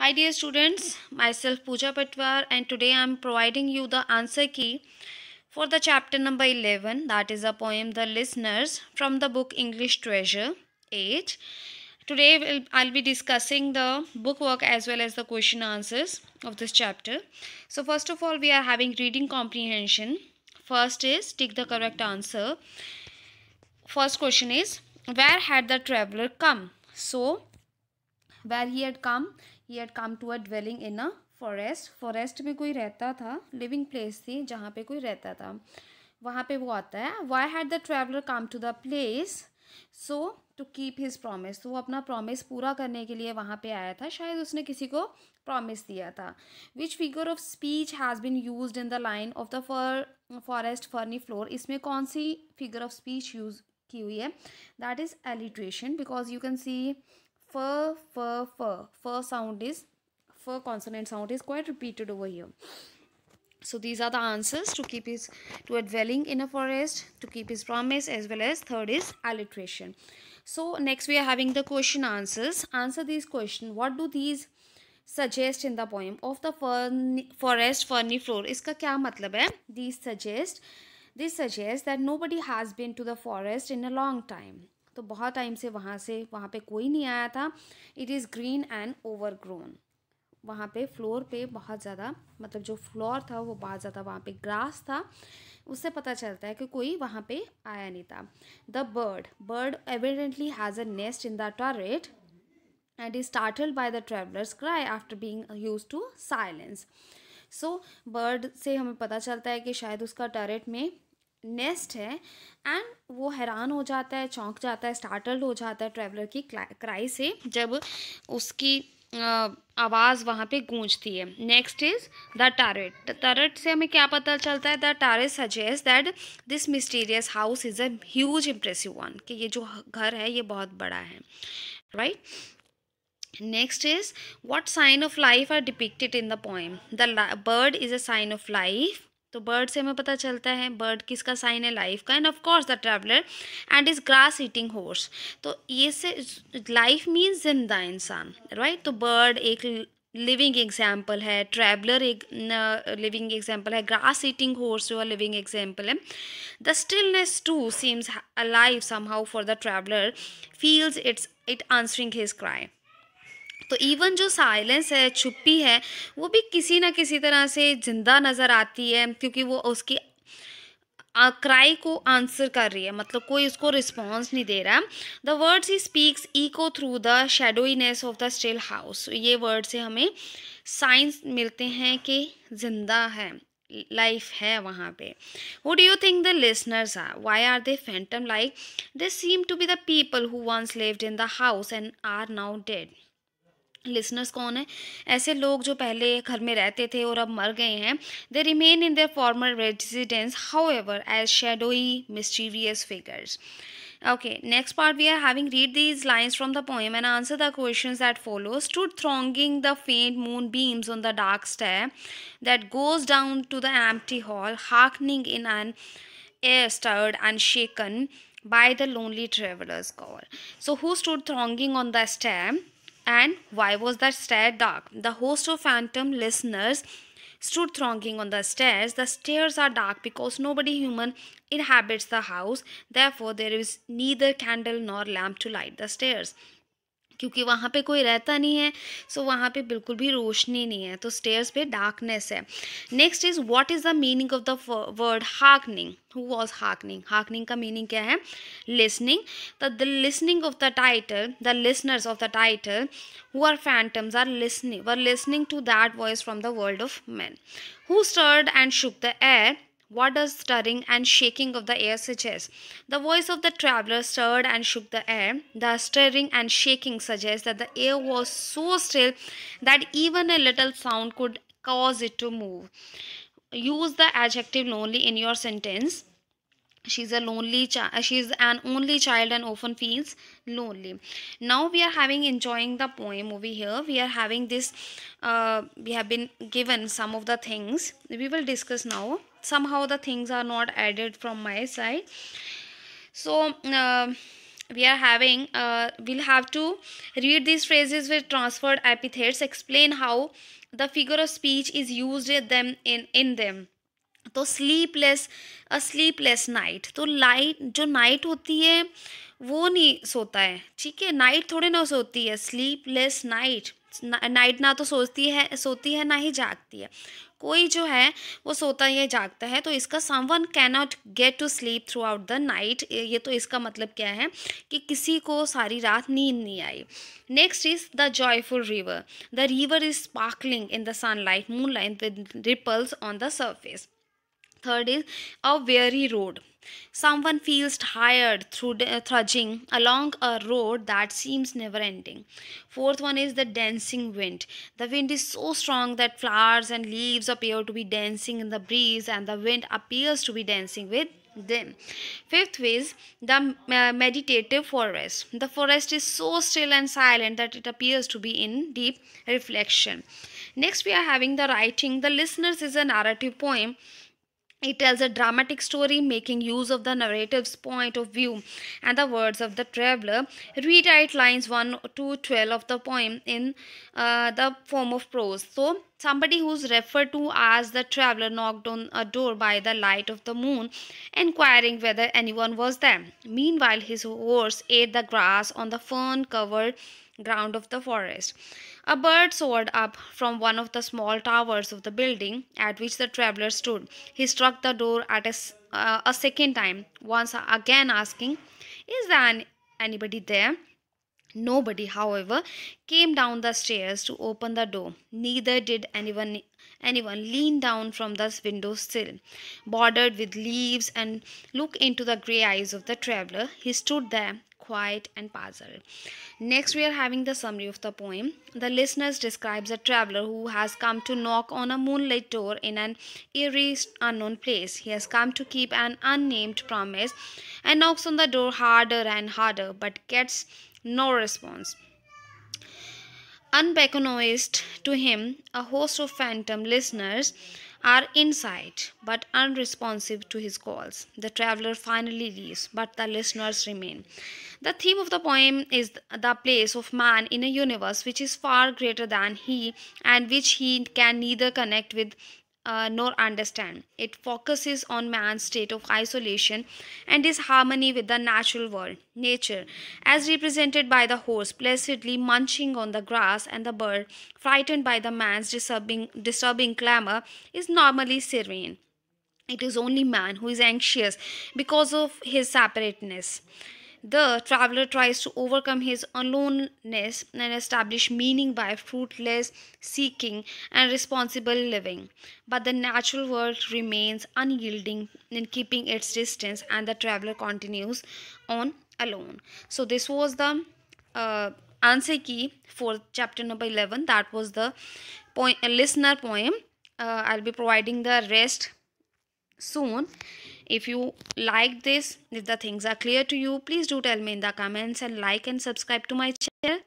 Hi dear students, myself Pooja Patwar and today I am providing you the answer key for the chapter number 11, that is a poem The Listeners from the book English Treasure 8. Today I'll be discussing the bookwork as well as the question answers of this chapter. So first of all we are having reading comprehension. First is tick the correct answer. First question is where had the traveler come? So where he had come to a dwelling in a forest में कोई रहता था, living place थी जहाँ पे कोई रहता था, वहाँ पे वो आता है. why had the traveler come to the place? so to keep his promise, तो वो अपना प्रॉमिस पूरा करने के लिए वहाँ पे आया था, शायद उसने किसी को प्रॉमिस दिया था. which figure of speech has been used in the line of the forest ferny floor? इसमें कौन सी फिगर ऑफ स्पीच यूज की हुई है? That is alliteration, because you can see fur sound is fur consonant sound is quite repeated over here. So these are the answers to a dwelling in a forest, to keep his promise, as well as third is alliteration. So next we are having the question answers. Answer these question. What do these suggest in the poem of the forest ferny floor? इसका क्या मतलब है? These suggest that nobody has been to the forest in a long time. तो बहुत time से वहाँ पे कोई नहीं आया था. It is green and overgrown. वहाँ पे फ्लोर पे बहुत ज़्यादा, मतलब जो फ्लोर था वो बहुत ज़्यादा वहाँ पे ग्रास था. उससे पता चलता है कि कोई वहाँ पे आया नहीं था. The bird evidently has a nest in the turret and is startled by the traveler's cry after being used to silence. So bird से हमें पता चलता है कि शायद उसका टरेट में नेस्ट है एंड वो हैरान हो जाता है, चौंक जाता है, स्टार्टल्ड हो जाता है ट्रैवलर की क्राई से जब उसकी आवाज़ वहाँ पे गूंजती है. नेक्स्ट इज द टरेट से हमें क्या पता चलता है? The turret suggest that this mysterious house is a huge impressive one, कि ये जो घर है ये बहुत बड़ा है, right. Next is what sign of life are depicted in the poem? The bird is a sign of life. तो बर्ड से हमें पता चलता है बर्ड किसका साइन है? लाइफ का. End of course the traveller and is grass eating horse. तो ये से लाइफ मीन्स जिंदा इंसान, राइट. तो बर्ड एक लिविंग एग्जाम्पल है, ट्रैवलर एक लिविंग एग्जाम्पल है, ग्रास ईटिंग हॉर्स जो लिविंग एग्जाम्पल है. The stillness too seems alive somehow for the traveller, feels it answering his cry. तो इवन जो साइलेंस है, चुप्पी है, वो भी किसी ना किसी तरह से जिंदा नज़र आती है, क्योंकि वो उसकी क्राई को आंसर कर रही है, मतलब कोई उसको रिस्पॉन्स नहीं दे रहा. The words he speaks echo through the shadowiness of the still house. ये वर्ड से हमें साइंस मिलते हैं कि जिंदा है, लाइफ है वहाँ पे. Who do you think the listeners are? Why are they phantom like? They seem to be the people who once lived in the house and are now dead. Listeners कौन है? ऐसे लोग जो पहले घर में रहते थे और अब मर गए हैं. They remain in their former residence however as shadowy mysterious figures. Okay, next part we are having read these lines from the poem and answer the questions that follow. Stood thronging the faint moonbeams on the dark stair that goes down to the empty hall, hearkening in an air stirred and shaken by the lonely traveler's call. So who stood thronging on the stair? And why was that stair dark? The host of phantom listeners stood thronging on the stairs. The stairs are dark because nobody human inhabits the house. Therefore, there is neither candle nor lamp to light the stairs. क्योंकि वहाँ पे कोई रहता नहीं है, सो वहाँ पे बिल्कुल भी रोशनी नहीं है, तो स्टेयर्स पे डार्कनेस है. Next is what is the meaning of the word harkening? Who was harkening? Harkening का मीनिंग क्या है? Listening. The listening of the title, the listeners of the title who are phantoms were listening to that voice from the world of men. Who stirred and shook the air? What does stirring and shaking of the air suggest? The voice of the traveler stirred and shook the air. The stirring and shaking suggests that the air was so still that even a little sound could cause it to move. Use the adjective lonely in your sentence. She's an only child and often feels lonely. Now we are having enjoying the poem over here. We are having this we have been given some of the things we will discuss now. Somehow the things are not added from my side. So we are having we'll have to read these phrases with transferred epithets, explain how the figure of speech is used in them. तो sleepless, अ sleepless night, तो light जो night होती है वो नहीं सोता है, ठीक है, नाइट थोड़े ना सोती है, स्लीपलेस नाइट, नाइट ना तो सोती है ना ही जागती है, कोई जो है वो सोता या जागता है, तो इसका someone can not get to sleep throughout the night, ये तो इसका मतलब क्या है कि किसी को सारी रात नींद नहीं आई. Next is the joyful river. The river is sparkling in the sunlight moonlight with ripples on the surface. Third is a weary road. Someone feels tired through trudging along a road that seems never ending. Fourth one is the dancing wind. The wind is so strong that flowers and leaves appear to be dancing in the breeze, and the wind appears to be dancing with them. Fifth is the meditative forest. The forest is so still and silent that it appears to be in deep reflection. Next, we are having the writing. The Listeners is a narrative poem. It tells a dramatic story, making use of the narrative's point of view and the words of the traveler. Rewrite lines 1 to 12 of the poem in the form of prose. So, somebody who's referred to as the traveler knocked on a door by the light of the moon, inquiring whether anyone was there. Meanwhile, his horse ate the grass on the fern covered ground of the forest. A bird soared up from one of the small towers of the building at which the traveler stood. He struck the door at a second time, once again asking, "Is there anybody there?" Nobody, however, came down the stairs to open the door. Neither did anyone lean down from the window sill, bordered with leaves, and look into the grey eyes of the traveler. He stood there, quiet and puzzled. Next, we are having the summary of the poem. The listeners describes a traveler who has come to knock on a moonlit door in an eerie, unknown place. He has come to keep an unnamed promise and knocks on the door harder and harder, but gets no response. Unbeknownst to him, a host of phantom listeners are inside but unresponsive to his calls. The traveler finally leaves, but the listeners remain. The theme of the poem is the place of man in a universe which is far greater than he and which he can neither connect with nor understand. It focuses on man's state of isolation and his harmony with the natural world, nature, as represented by the horse placidly munching on the grass and the bird, frightened by the man's disturbing clamor, is normally serene. It is only man who is anxious because of his separateness. The traveler tries to overcome his aloneness and establish meaning by fruitless seeking and responsible living. But the natural world remains unyielding in keeping its distance, and the traveler continues on alone. So, this was the answer key for chapter number 11. That was the listener poem. I'll be providing the rest soon. If you like this, if the things are clear to you, please do tell me in the comments, and like and subscribe to my channel.